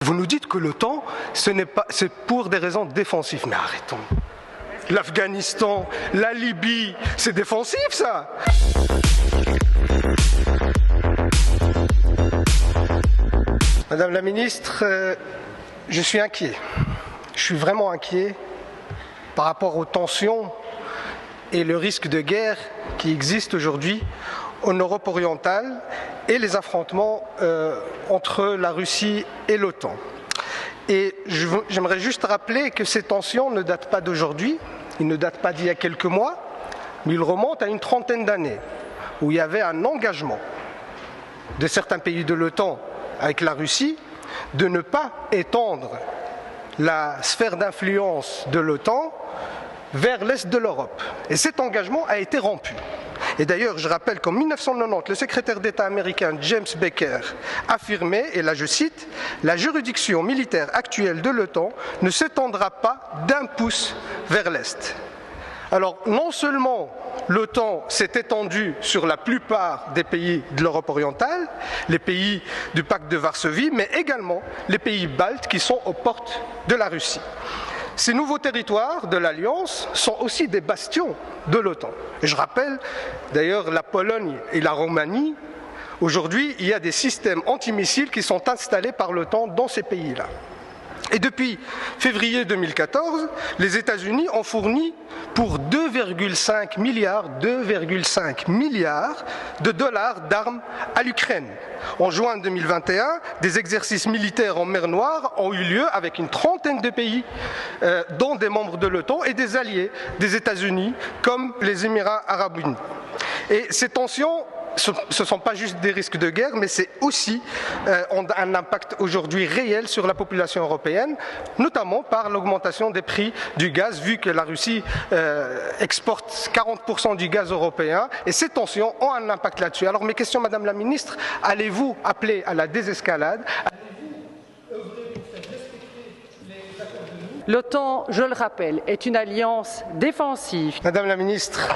Vous nous dites que l'OTAN, c'est pour des raisons défensives. Mais arrêtons. L'Afghanistan, la Libye, c'est défensif ça. Madame la ministre, je suis inquiet. Je suis vraiment inquiet par rapport aux tensions et le risque de guerre qui existe aujourd'hui en Europe orientale et les affrontements entre la Russie et l'OTAN. Et j'aimerais juste rappeler que ces tensions ne datent pas d'aujourd'hui, ils ne datent pas d'il y a quelques mois, mais ils remontent à une trentaine d'années, où il y avait un engagement de certains pays de l'OTAN avec la Russie de ne pas étendre la sphère d'influence de l'OTAN vers l'est de l'Europe. Et cet engagement a été rompu. Et d'ailleurs, je rappelle qu'en 1990, le secrétaire d'État américain James Baker affirmait, et là je cite, « La juridiction militaire actuelle de l'OTAN ne s'étendra pas d'un pouce vers l'Est ». Alors, non seulement l'OTAN s'est étendue sur la plupart des pays de l'Europe orientale, les pays du pacte de Varsovie, mais également les pays baltes qui sont aux portes de la Russie. Ces nouveaux territoires de l'Alliance sont aussi des bastions de l'OTAN. Et je rappelle d'ailleurs la Pologne et la Roumanie. Aujourd'hui, il y a des systèmes antimissiles qui sont installés par l'OTAN dans ces pays-là. Et depuis février 2014, les États-Unis ont fourni pour 2,5 milliards de dollars d'armes à l'Ukraine. En juin 2021, des exercices militaires en mer Noire ont eu lieu avec une trentaine de pays, dont des membres de l'OTAN et des alliés des États-Unis, comme les Émirats arabes unis. Et ces tensions, ce ne sont pas juste des risques de guerre, mais c'est aussi un impact aujourd'hui réel sur la population européenne, notamment par l'augmentation des prix du gaz, vu que la Russie exporte 40% du gaz européen, et ces tensions ont un impact là-dessus. Alors mes questions, Madame la Ministre, allez-vous appeler à la désescalade ? L'OTAN, je le rappelle, est une alliance défensive. Madame la Ministre,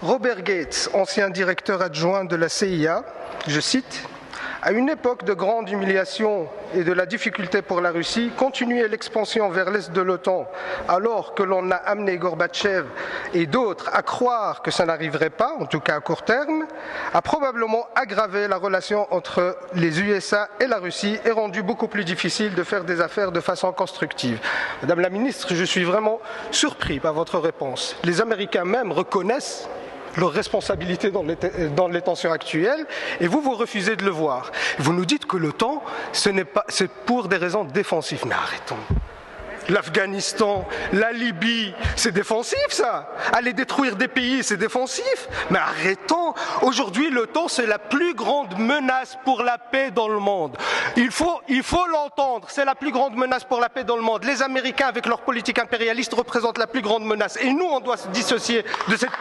Robert Gates, ancien directeur adjoint de la CIA, je cite, « À une époque de grande humiliation et de la difficulté pour la Russie, continuer l'expansion vers l'est de l'OTAN alors que l'on a amené Gorbatchev et d'autres à croire que ça n'arriverait pas, en tout cas à court terme, a probablement aggravé la relation entre les USA et la Russie et rendu beaucoup plus difficile de faire des affaires de façon constructive. » Madame la ministre, je suis vraiment surpris par votre réponse. Les Américains même reconnaissent leur responsabilité dans les tensions actuelles, et vous refusez de le voir. Vous nous dites que l'OTAN, c'est pour des raisons défensives. Mais arrêtons. L'Afghanistan, la Libye, c'est défensif ça. Aller détruire des pays, c'est défensif. Mais arrêtons. Aujourd'hui, l'OTAN, c'est la plus grande menace pour la paix dans le monde. Il faut l'entendre. C'est la plus grande menace pour la paix dans le monde. Les Américains, avec leur politique impérialiste, représentent la plus grande menace. Et nous, on doit se dissocier de cette...